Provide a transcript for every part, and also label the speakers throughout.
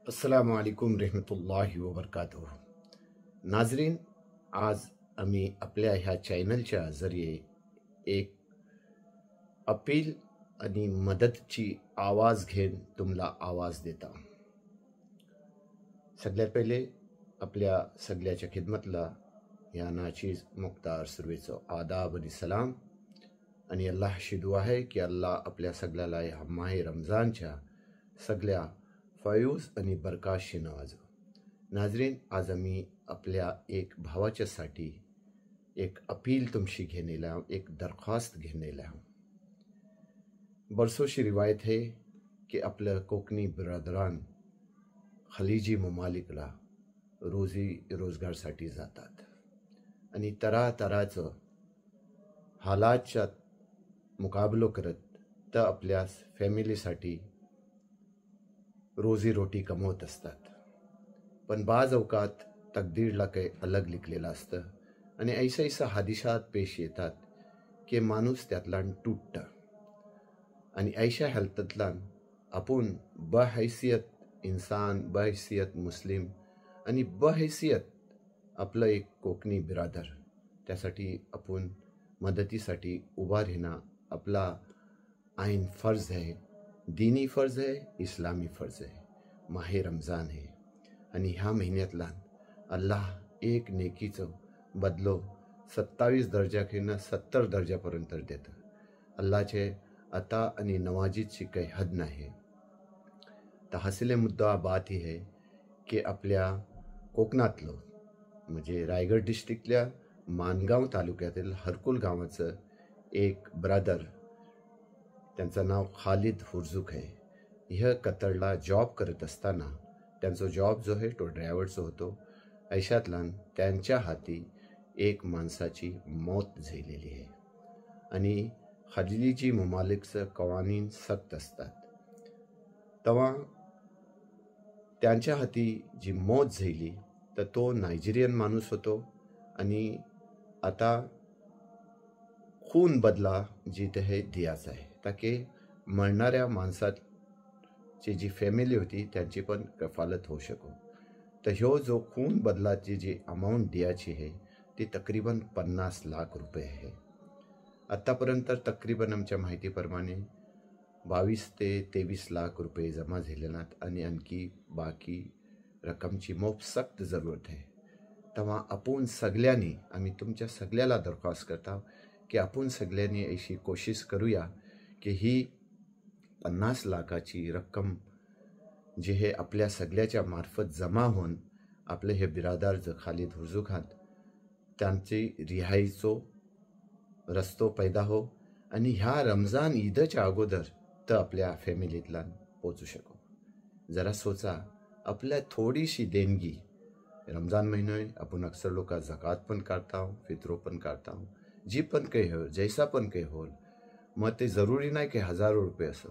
Speaker 1: अस्सलामु अलैकुम रहमतुल्लाहि व बरकातुहू. नाजरीन, आज आम्ही आपल्या ह्या चॅनलच्या जरिये एक अपील आणि मदतची आवाज घेऊन तुम्हाला आवाज देता. सगळ्यात पहिले आपल्या सगळ्याच्या खिदमतला या नाचीज मुख्तार सर्वेचो आदाब आणि सलाम. आणि अल्लाहशी दुआ आहे की अल्लाह आपल्या सगळ्याला ह्या माहे रमजानच्या सगळ्या फयूज आणि बरकाशी नवाजो. नाजरीन, आज आम्ही आपल्या एक भावाच्यासाठी एक अपील तुमशी घेणेला, एक दरख्वास्त घेणेला. बरसोशी रिवायत है की आपलं कोकणी बिरादरान खलीजी ममालिकला रोजी रोजगारसाठी जातात आणि तरातराचं हालातच्या मुकाबलो करत तर आपल्या फॅमिलीसाठी रोजी रोटी कमवत असतात. पण बाज अवकात तकदीरला काही अलग लिखलेलं असतं आणि ऐसा हादिसात पेश येतात की माणूस त्यातल्यान तुटतं आणि ऐशा हालतातल्यान आपण बहैसियत इंसान, बहैसियत मुस्लिम आणि बहैसियत आपलं एक कोकणी बिरादर त्यासाठी आपण मदतीसाठी उभा राहणं आपला आईन फर्ज आहे. दीनी फर्ज आहे, इस्लामी फर्ज आहे. माहे रमजान आहे आणि ह्या महिन्यातला अल्लाह एक नेकीचं बदलो 27 दर्जाखेनं 70 दर्जापर्यंत देतं. अल्लाहचे अता आणि नवाजीची काही हद नाही. तर हसिले मुद्दा बात ही आहे की आपल्या कोकणातलं म्हणजे रायगड डिस्ट्रिक्टल्या मानगाव तालुक्यातील हरकुल गावाचं एक ब्रदर, त्यांचं नाव खालिद हुर्जुक आहे. ह्या कतरला जॉब करत असताना त्यांचा जॉब जो आहे तो ड्रायव्हरचा होतो. ऐशातलान त्यांच्या हाती एक माणसाची मौत झालेली आहे आणि खलीजी ममालिकचं कवानीन सक्त असतात. तेव्हा त्यांच्या हाती जी मौत झाली तर तो नायजेरियन माणूस होतो आणि आता खून बदला जिथे हे द्यायचा आहे ताकी मरणाऱ्या माणसाची जी फॅमिली होती त्यांची पण कफालत होऊ शको. तर ह्यो जो खून बदलाची जी अमाऊंट द्यायची आहे ती तकरीबन 50 लाख रुपये आहे. आत्तापर्यंत तकरीबन आमच्या माहितीप्रमाणे 22 ते 23 लाख रुपये जमा झालेलात आणि आणखी बाकी रकमची मोप सक्त जरूरत आहे. तेव्हा आपण सगळ्यांनी, आम्ही तुमच्या सगळ्याला दरख्वास्त करता की आपण सगळ्यांनी अशी कोशिश करूया की ही 50 लाखाची रक्कम जे हे आपल्या सगळ्याच्या मार्फत जमा होऊन आपले हे बिरादार जो खालिद हुर्जुक आहेत त्यांची रिहाईचो रस्तो पैदा हो आणि ह्या रमजान ईदच्या अगोदर तर आपल्या फॅमिलीतला पोचू शको. जरा सोचा, आपल्या थोडीशी देणगी रमजान महिने आपण अक्सर लोक जकात पण काढता, फित्रो पण काढता, जी पण काही हो, जैसा पण काही होल. मग ते जरुरी नाही की हजारो रुपये असो,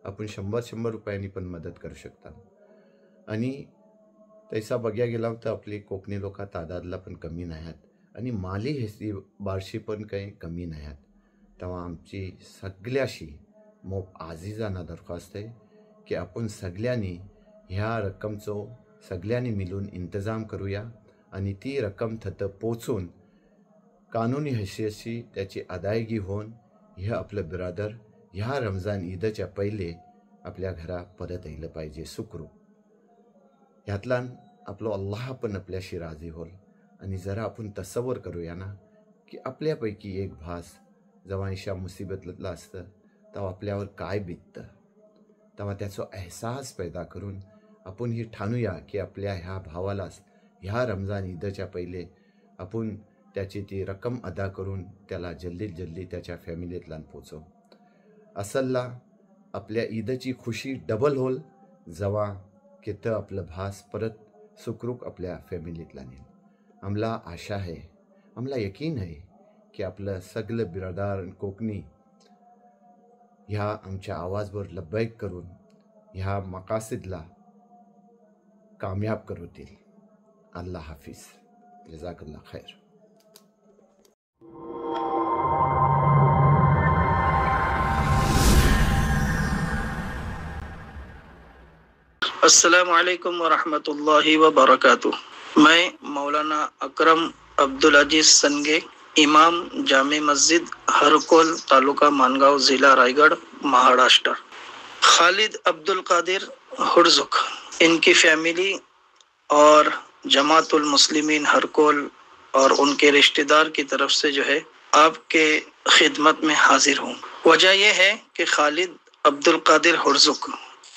Speaker 1: आपण 100 रुपयांनी पण मदत करू शकता. आणि तैसा बघ्या गेला तर आपली कोकणी लोक तादादला पण कमी नाही आहेत आणि माली हेसी बारशी पण काही कमी नाही आहेत. तेव्हा आमची सगळ्याशी मोप आजीजाना दरख्वास्त आहे की आपण सगळ्यांनी ह्या रक्कमचो सगळ्यांनी मिळून इंतजाम करूया आणि ती रक्कम थतं पोचून कानूनी हैसियतची त्याची अदायगी होऊन हे आपलं बिरादर ह्या रमजान ईदच्या पहिले आपल्या घरा परत यायला पाहिजे सुखरूप. ह्यातला आपलं अल्लाह पण आपल्याशी राजी होल. आणि जरा आपण तसवर करूया ना की आपल्यापैकी एक भास जेव्हा अशा मुसीबतला असतं तेव्हा आपल्यावर काय बीततं, तेव्हा त्याचा एहसास पैदा करून आपण ही ठाणूया की आपल्या ह्या भावालाच ह्या रमजान ईदच्या पहिले आपण त्याची ती रक्कम अदा करून त्याला जल्दी त्याच्या फॅमिलीतला पोचव. असलला आपल्या ईदची खुशी डबल होल जेव्हा की तर आपलं भास परत सुखरूप आपल्या फॅमिलीतला नेईल. आम्हाला आशा आहे, आम्हाला यकीन आहे की आपलं सगळं बिरादार कोकणी ह्या आमच्या आवाजवर लब्बैक करून ह्या मकासिदला कामयाब करूतील. अल्लाह हाफिज. जजाकल्लाह खैर.
Speaker 2: السلام علیکم ورحمۃ اللہ وبرکاتہ۔ میں مولانا اکرم عبدالعزیز سنگے، امام جامع مسجد ہرکول، تعلقہ مانگاؤ، ضلع رائے گڑھ، مہاراشٹر۔ خالد عبد القادر ہرزک، ان کی فیملی اور جماعت المسلمین ہرکول اور ان کے رشتہ دار کی طرف سے جو ہے آپ کے خدمت میں حاضر ہوں۔ وجہ یہ ہے کہ خالد عبد القادر ہرزک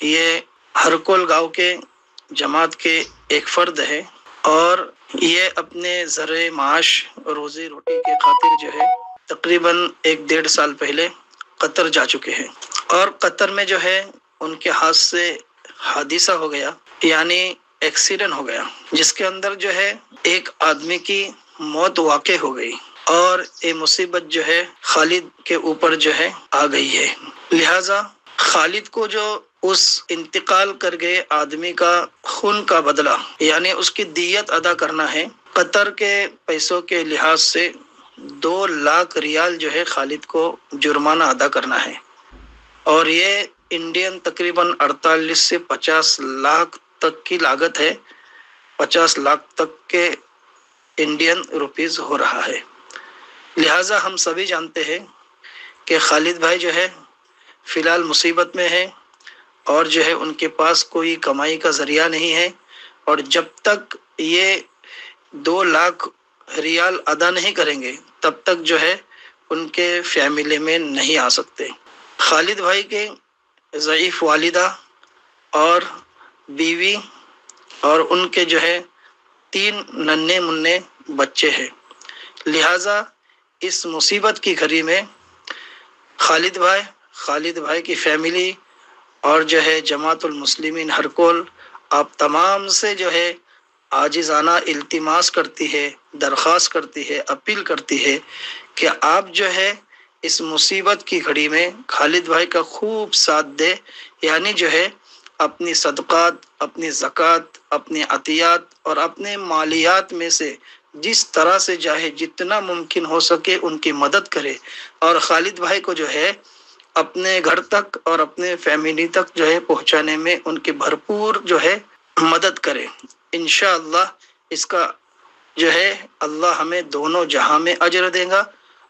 Speaker 2: یہ ہرکول گاؤں کے جماعت کے ایک فرد ہے، اور یہ اپنے ذریعہ معاش روزی روٹی کے خاطر جو ہے تقریباً 1-1.5 سال پہلے قطر جا چکے ہیں، اور قطر میں جو ہے ان کے ہاتھ سے حادثہ ہو گیا، یعنی ایکسیڈنٹ ہو گیا، جس کے اندر جو ہے ایک آدمی کی موت واقع ہو گئی، اور یہ مصیبت جو ہے خالد کے اوپر جو ہے آ گئی ہے۔ لہذا خالد کو جو اس انتقال کر گئے آدمی کا خون کا بدلہ، یعنی اس کی دیت ادا کرنا ہے، قطر کے پیسوں کے لحاظ سے 2 لاکھ ریال جو ہے خالد کو جرمانہ ادا کرنا ہے، اور یہ انڈین تقریباً 48 سے 50 لاکھ تک کی لاگت ہے، 50 لاکھ تک کے انڈین روپیز ہو رہا ہے۔ لہٰذا ہم سبھی جانتے ہیں کہ خالد بھائی جو ہے فی الحال مصیبت میں ہے، اور جو ہے ان کے پاس کوئی کمائی کا ذریعہ نہیں ہے، اور جب تک یہ 2 لاکھ ریال ادا نہیں کریں گے تب تک جو ہے ان کے فیملی میں نہیں آ سکتے۔ خالد بھائی کے ضعیف والدہ اور بیوی اور ان کے جو ہے 3 ننھے منھے بچے ہیں، لہٰذا اس مصیبت کی گھڑی میں خالد بھائی کی فیملی اور جو ہے جماعت المسلمین ہرکول آپ تمام سے جو ہے عاجزانہ التماس کرتی ہے، درخواست کرتی ہے، اپیل کرتی ہے کہ آپ جو ہے اس مصیبت کی گھڑی میں خالد بھائی کا خوب ساتھ دے، یعنی جو ہے اپنی صدقات، اپنی زکوٰۃ، اپنی عطیات اور اپنے مالیات میں سے جس طرح سے چاہے جتنا ممکن ہو سکے ان کی مدد کرے، اور خالد بھائی کو جو ہے اپنے گھر تک اور اپنے فیملی تک جو ہے پہنچانے میں ان کی بھرپور جو ہے مدد کرے۔ انشاءاللہ اس کا جو ہے اللہ ہمیں دونوں جہاں میں اجر دے گا۔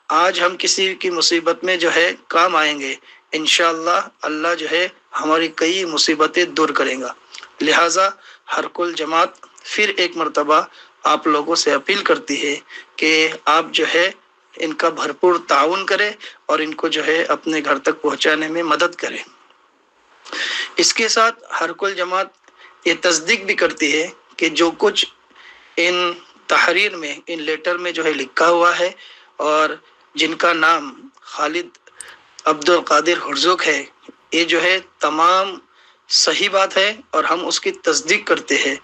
Speaker 2: آج ہم کسی کی مصیبت میں جو ہے کام آئیں گے، انشاءاللہ اللہ جو ہے ہماری کئی مصیبتیں دور کرے گا۔ لہٰذا ہر کل جماعت پھر ایک مرتبہ آپ لوگوں سے اپیل کرتی ہے کہ آپ جو ہے ان کا بھرپور تعاون کرے اور ان کو جو ہے اپنے گھر تک پہنچانے میں مدد کرے۔ اس کے ساتھ ہر کل جماعت یہ تصدیق بھی کرتی ہے کہ جو کچھ ان تحریر میں، ان لیٹر میں جو ہے لکھا ہوا ہے، اور جن کا نام خالد عبد القادر ہرزک ہے، یہ جو ہے تمام صحیح بات ہے اور ہم اس کی تصدیق کرتے ہیں۔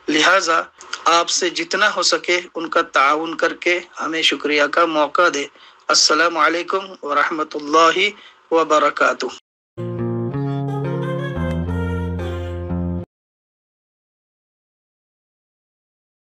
Speaker 2: لہٰذا آپ سے جتنا ہو سکے ان کا تعاون کر کے ہمیں شکریہ کا موقع دے۔ السلام علیکم ورحمۃ اللہ وبرکاتہ۔